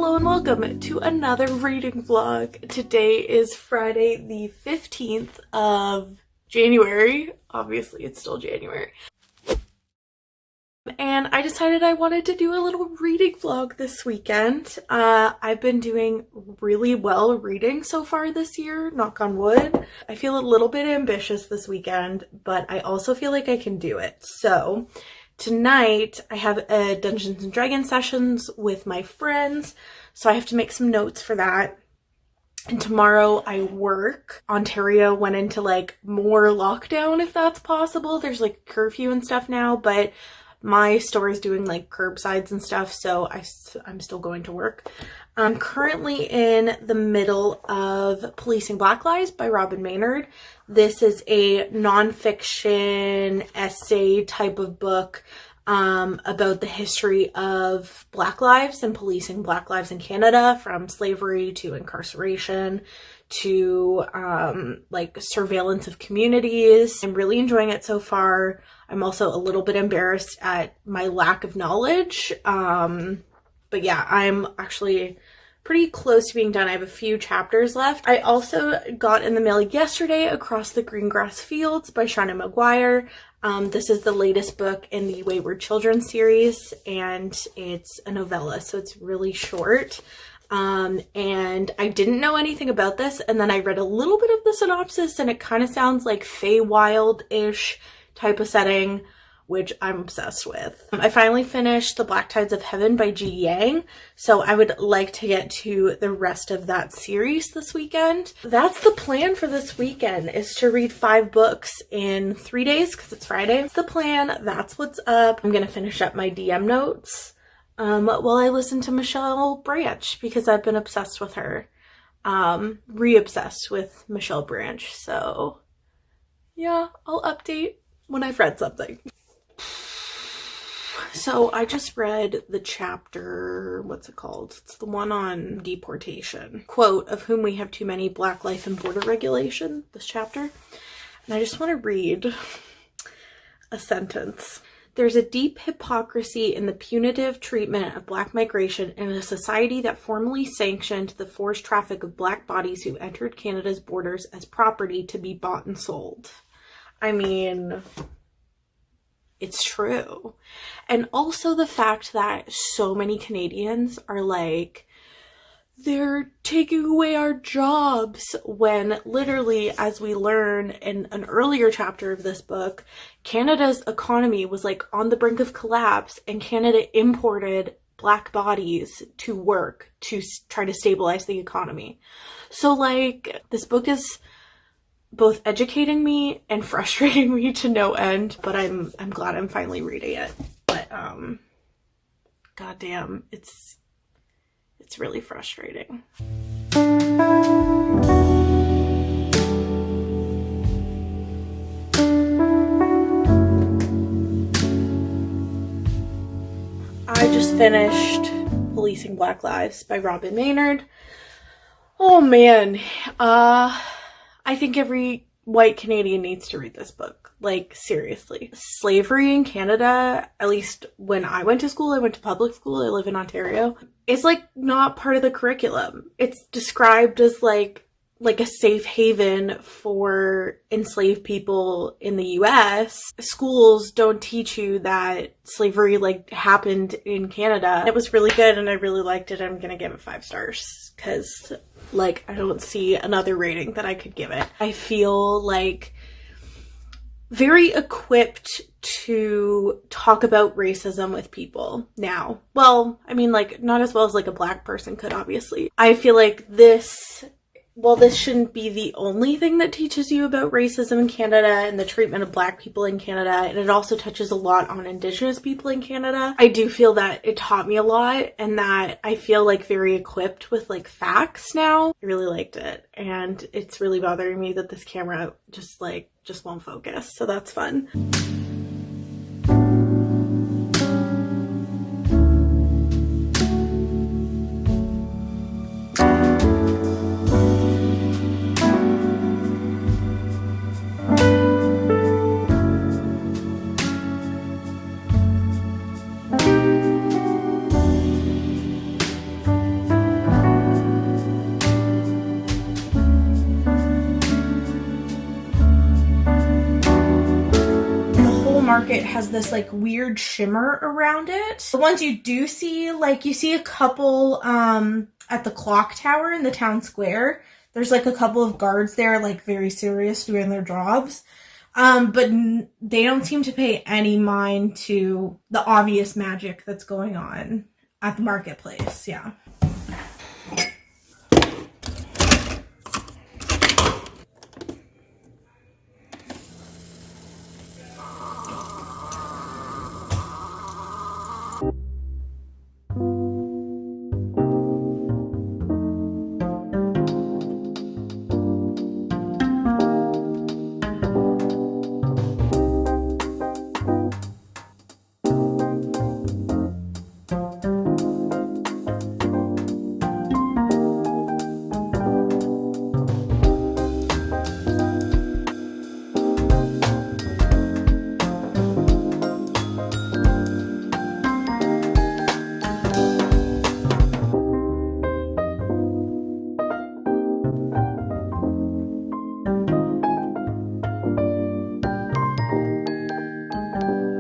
Hello and welcome to another reading vlog. Today is Friday the 15th of January. Obviously it's still January. And I decided I wanted to do a little reading vlog this weekend. I've been doing really well reading so far this year, knock on wood. I feel a little bit ambitious this weekend, but I also feel like I can do it. So tonight I have a Dungeons and Dragons sessions with my friends, so I have to make some notes for that. And tomorrow I work. Ontario went into like more lockdown, if that's possible. There's like curfew and stuff now, but my store is doing like curbsides and stuff, so I'm still going to work. I'm currently in the middle of Policing Black Lives by Robin Maynard. This is a nonfiction essay type of book about the history of Black lives and policing Black lives in Canada, from slavery to incarceration to like surveillance of communities. I'm really enjoying it so far. I'm also a little bit embarrassed at my lack of knowledge. But yeah, I'm actually pretty close to being done. I have a few chapters left. I also got in the mail yesterday Across the Greengrass Fields by Shauna McGuire. This is the latest book in the Wayward Children series, and it's a novella, so it's really short. And I didn't know anything about this, and then I read a little bit of the synopsis, and it kind of sounds like Feywild-ish type of setting, which I'm obsessed with. I finally finished The Black Tides of Heaven by Ji Yang, so I would like to get to the rest of that series this weekend. That's the plan for this weekend, is to read 5 books in 3 days because it's Friday. That's the plan. That's what's up. I'm gonna finish up my DM notes while I listen to Michelle Branch, because I've been obsessed with her. Re-obsessed with Michelle Branch. So yeah, I'll update when I've read something. So I just read the chapter, what's it called? It's the one on deportation. Quote, "Of whom we have too many, Black life and border regulation," this chapter. And I just want to read a sentence. "There's a deep hypocrisy in the punitive treatment of Black migration in a society that formally sanctioned the forced traffic of Black bodies who entered Canada's borders as property to be bought and sold." I mean, it's true. And also the fact that so many Canadians are like, they're taking away our jobs, when literally, as we learn in an earlier chapter of this book, Canada's economy was like on the brink of collapse, and Canada imported Black bodies to work to try to stabilize the economy. So like, this book is both educating me and frustrating me to no end, but I'm glad I'm finally reading it. But goddamn, it's really frustrating. I just finished Policing Black Lives by Robin Maynard. Oh man, I think every white Canadian needs to read this book. Like, seriously. Slavery in Canada, at least when I went to school, I went to public school, I live in Ontario, it's like not part of the curriculum. It's described as like a safe haven for enslaved people in the US. Schools don't teach you that slavery like happened in Canada. It was really good and I really liked it. I'm gonna give it 5 stars because like I don't see another rating that I could give it. I feel like very equipped to talk about racism with people now. Well, I mean, like, not as well as like a Black person could, obviously. I feel like this, well, this shouldn't be the only thing that teaches you about racism in Canada and the treatment of Black people in Canada, and it also touches a lot on Indigenous people in Canada. I do feel that it taught me a lot, and that I feel like very equipped with like facts now. I really liked it, and it's really bothering me that this camera just won't focus, so that's fun. market has this like weird shimmer around it. The ones you do see, like you see a couple at the clock tower in the town square. There's like a couple of guards there, like very serious doing their jobs. But they don't seem to pay any mind to the obvious magic that's going on at the marketplace. Yeah.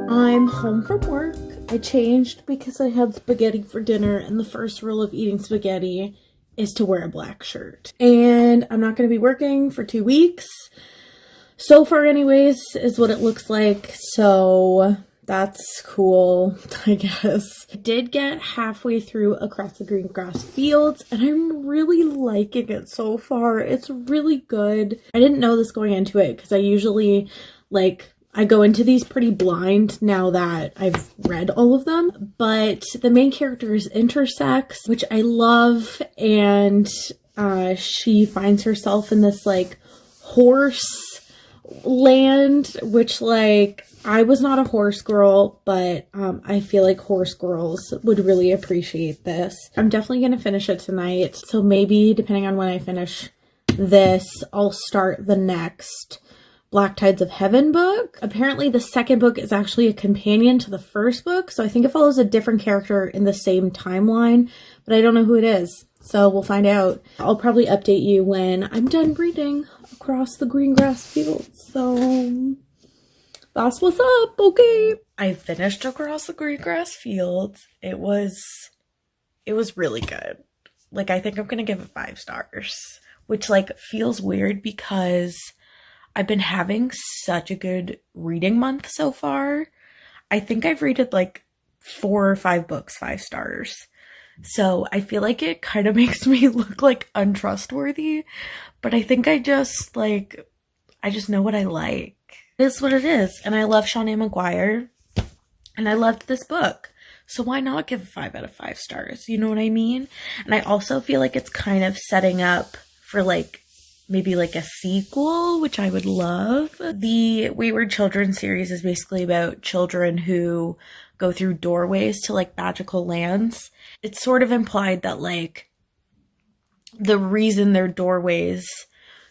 I'm home from work. I changed because I had spaghetti for dinner, and the first rule of eating spaghetti is to wear a black shirt. And I'm not going to be working for 2 weeks. So far anyways, is what it looks like. So that's cool, I guess. I did get halfway through Across the Green Grass Fields, and I'm really liking it so far. It's really good. I didn't know this going into it because I usually I go into these pretty blind now that I've read all of them, but the main character is intersex, which I love, and she finds herself in this like horse land, which like I was not a horse girl, but I feel like horse girls would really appreciate this. I'm definitely going to finish it tonight, so maybe depending on when I finish this, I'll start the next Black Tides of Heaven book. Apparently the second book is actually a companion to the first book, so I think it follows a different character in the same timeline, but I don't know who it is, so we'll find out. I'll probably update you when I'm done reading Across the Green Grass Fields, so that's what's up, okay? I finished Across the Green Grass Fields. It was really good. Like, I think I'm gonna give it 5 stars, which like feels weird because I've been having such a good reading month so far. I think I've rated like 4 or 5 books 5 stars. So I feel like it kind of makes me look like untrustworthy, but I think I just know what I like. It is what it is. And I love Shawnee Maguire, and I loved this book. So why not give a 5 out of 5 stars? You know what I mean? And I also feel like it's kind of setting up for like maybe like a sequel, which I would love. The Wayward Children series is basically about children who go through doorways to like magical lands. It's sort of implied that like the reason their doorways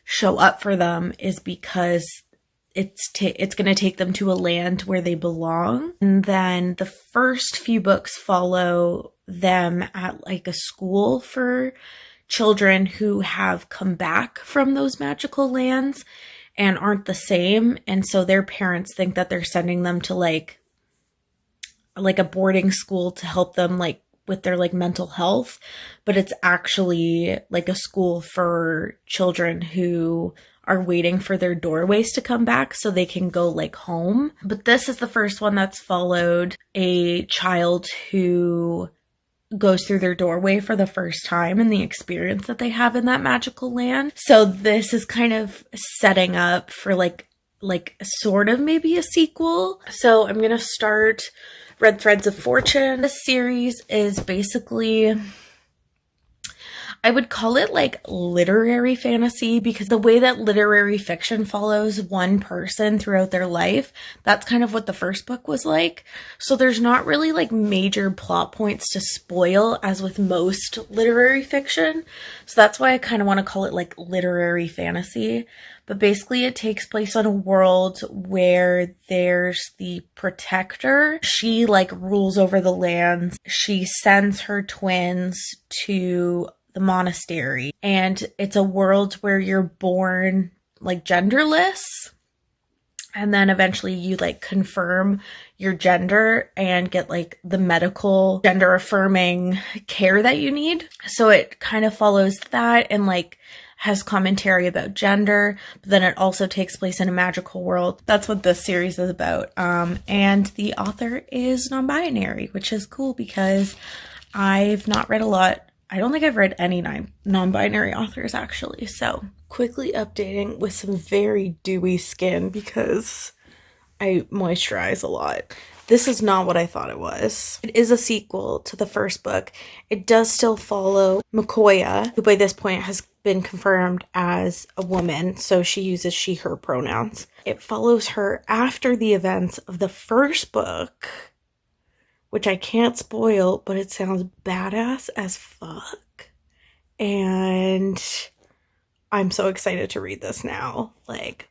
show up for them is because it's going to take them to a land where they belong. And then the first few books follow them at like a school for children who have come back from those magical lands and aren't the same, and so their parents think that they're sending them to like a boarding school to help them like with their like mental health, but it's actually like a school for children who are waiting for their doorways to come back so they can go like home. But this is the first one that's followed a child who goes through their doorway for the first time and the experience that they have in that magical land. So this is kind of setting up for like sort of maybe a sequel. So I'm gonna start Red Threads of Fortune. This series is basically, I would call it like literary fantasy, because the way that literary fiction follows one person throughout their life, that's kind of what the first book was like. So there's not really like major plot points to spoil as with most literary fiction. So that's why I kind of want to call it like literary fantasy. But basically it takes place on a world where there's the protector. She like rules over the lands. She sends her twins to the monastery, and it's a world where you're born like genderless, and then eventually you like confirm your gender and get like the medical gender affirming care that you need. So it kind of follows that and like has commentary about gender, but then it also takes place in a magical world. That's what this series is about. And the author is non-binary, which is cool because I've not read a lot. I don't think I've read any non-binary authors actually. So quickly updating with some very dewy skin because I moisturize a lot. This is not what I thought it was. It is a sequel to the first book. It does still follow Makoya, who by this point has been confirmed as a woman, so she uses she, her pronouns. It follows her after the events of the first book, which I can't spoil, but it sounds badass as fuck. And I'm so excited to read this now. Like,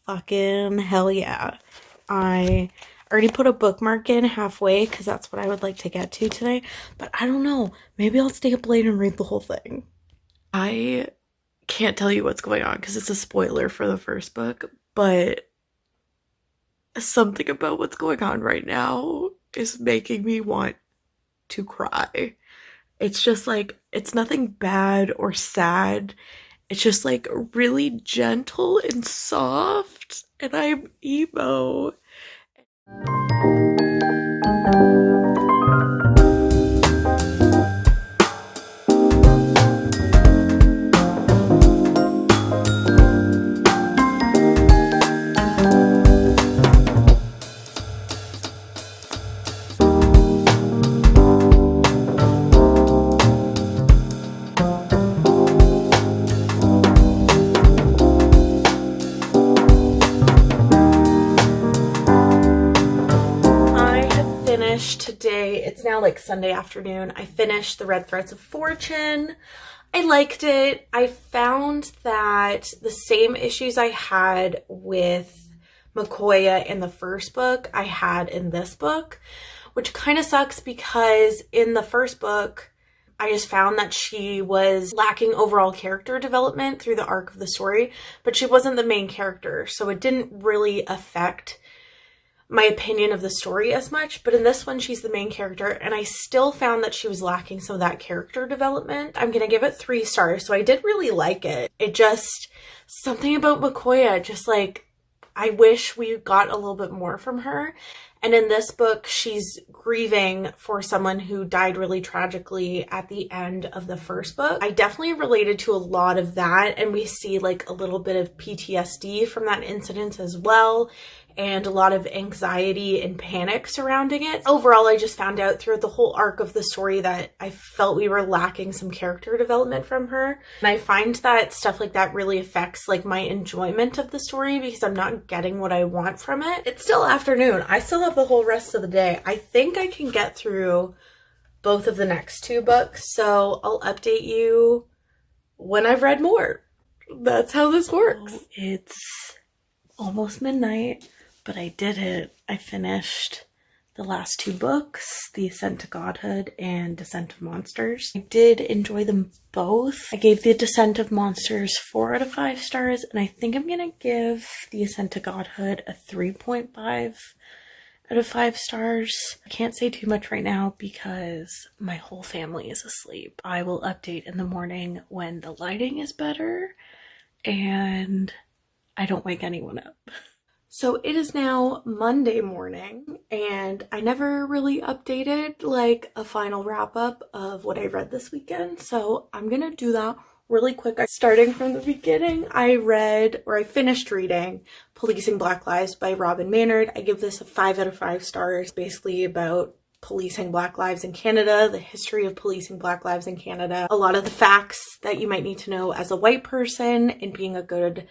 fucking hell yeah. I already put a bookmark in halfway because that's what I would like to get to today. But I don't know. Maybe I'll stay up late and read the whole thing. I can't tell you what's going on because it's a spoiler for the first book. But something about what's going on right now is making me want to cry. It's just like, it's nothing bad or sad. It's just like really gentle and soft. And I'm emo. Today, it's now like Sunday afternoon. I finished The Red Threads of Fortune. I liked it. I found that the same issues I had with Makoya in the first book, I had in this book, which kind of sucks because in the first book, I just found that she was lacking overall character development through the arc of the story, but she wasn't the main character, so it didn't really affect my opinion of the story as much. But in this one, she's the main character, and I still found that she was lacking some of that character development. I'm gonna give it 3 stars, so I did really like it. It just, something about Makoya, just like, I wish we got a little bit more from her. And in this book, she's grieving for someone who died really tragically at the end of the first book. I definitely related to a lot of that, and we see like a little bit of PTSD from that incident as well, and a lot of anxiety and panic surrounding it. Overall, I just found out throughout the whole arc of the story that I felt we were lacking some character development from her. And I find that stuff like that really affects like my enjoyment of the story because I'm not getting what I want from it. It's still afternoon. I still have the whole rest of the day. I think I can get through both of the next 2 books, so I'll update you when I've read more. That's how this works. So it's almost midnight. But I did it. I finished the last 2 books, The Ascent to Godhood and Descent of Monsters. I did enjoy them both. I gave The Descent of Monsters 4 out of 5 stars, and I think I'm gonna give The Ascent to Godhood a 3.5 out of 5 stars. I can't say too much right now because my whole family is asleep. I will update in the morning when the lighting is better and I don't wake anyone up. So it is now Monday morning, and I never really updated like a final wrap up of what I read this weekend. So I'm gonna do that really quick. Starting from the beginning, I finished reading Policing Black Lives by Robin Maynard. I give this a 5 out of 5 stars, basically about policing Black lives in Canada, the history of policing Black lives in Canada, a lot of the facts that you might need to know as a white person and being a good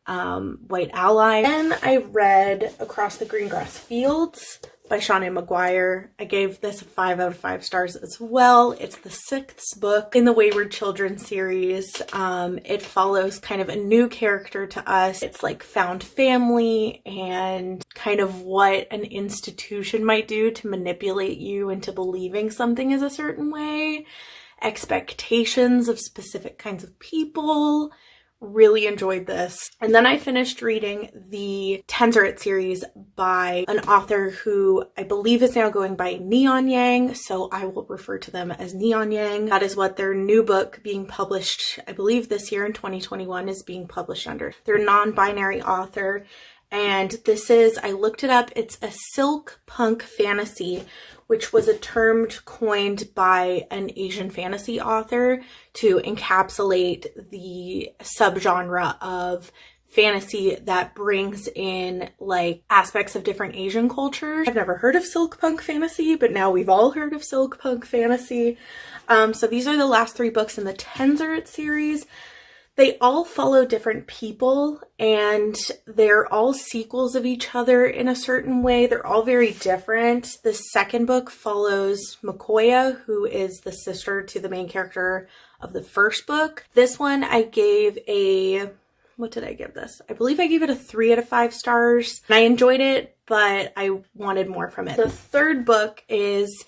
white ally. Then I read Across the Greengrass Fields by Shawnee Maguire. I gave this a 5 out of 5 stars as well. It's the 6th book in the Wayward Children series. It follows kind of a new character to us. It's like found family and kind of what an institution might do to manipulate you into believing something is a certain way, expectations of specific kinds of people. Really enjoyed this. And then I finished reading the Tensorate series by an author who I believe is now going by Neon Yang, so I will refer to them as Neon Yang. That is what their new book being published, I believe this year in 2021, is being published under. They're a non-binary author, and this is, I looked it up, it's a silk punk fantasy, which was a term coined by an Asian fantasy author to encapsulate the subgenre of fantasy that brings in like aspects of different Asian cultures. I've never heard of silk punk fantasy, but now we've all heard of silk punk fantasy. So these are the last 3 books in the Tensorate series. They all follow different people, and they're all sequels of each other in a certain way. They're all very different. The second book follows Makoya, who is the sister to the main character of the first book. This one I gave a, what did I give this? I believe I gave it a 3 out of 5 stars. And I enjoyed it, but I wanted more from it. The third book is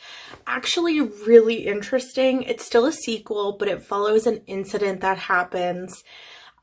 actually really interesting. It's still a sequel, but it follows an incident that happens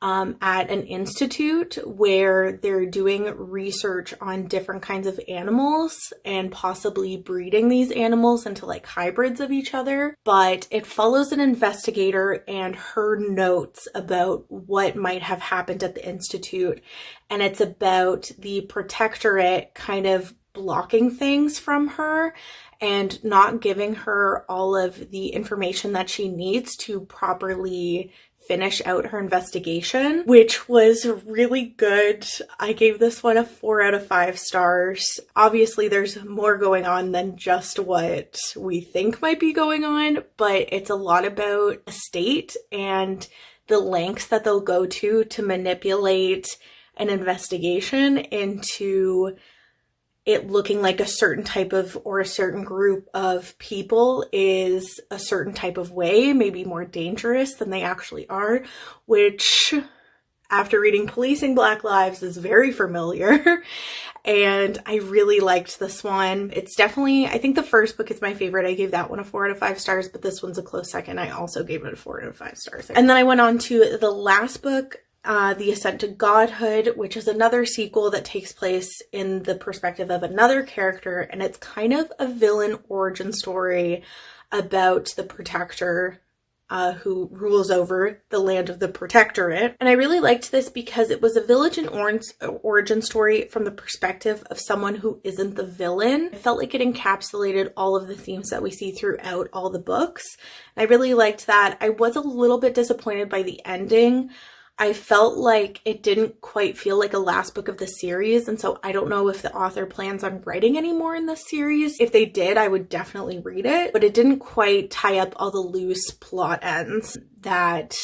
at an institute where they're doing research on different kinds of animals and possibly breeding these animals into like hybrids of each other. But it follows an investigator and her notes about what might have happened at the institute. And it's about the protectorate kind of blocking things from her and not giving her all of the information that she needs to properly finish out her investigation, which was really good. I gave this one a 4 out of 5 stars. Obviously, there's more going on than just what we think might be going on, but it's a lot about a state and the lengths that they'll go to manipulate an investigation into it looking like a certain type of, or a certain group of people is a certain type of way, maybe more dangerous than they actually are, which after reading Policing Black Lives is very familiar. And I really liked this one. It's definitely, I think the first book is my favorite. I gave that one a 4 out of 5 stars, but this one's a close second. I also gave it a 4 out of 5 stars. And then I went on to the last book, The Ascent to Godhood, which is another sequel that takes place in the perspective of another character, and it's kind of a villain origin story about the protector who rules over the land of the protectorate. And I really liked this because it was a villain origin story from the perspective of someone who isn't the villain. I felt like it encapsulated all of the themes that we see throughout all the books. And I really liked that. I was a little bit disappointed by the ending. I felt like it didn't quite feel like a last book of the series, and so I don't know if the author plans on writing any more in this series. If they did, I would definitely read it, but it didn't quite tie up all the loose plot ends that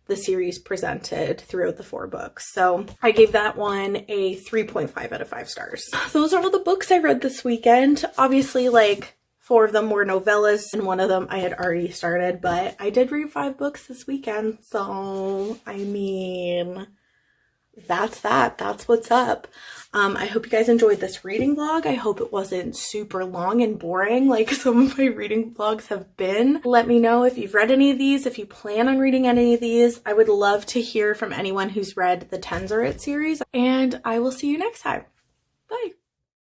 the series presented throughout the 4 books. So I gave that one a 3.5 out of 5 stars. Those are all the books I read this weekend. Obviously, like, 4 of them were novellas, and 1 of them I had already started, but I did read 5 books this weekend, so I mean, that's that. That's what's up. I hope you guys enjoyed this reading vlog. I hope it wasn't super long and boring like some of my reading vlogs have been. Let me know if you've read any of these, if you plan on reading any of these. I would love to hear from anyone who's read the Tensorate series, and I will see you next time. Bye!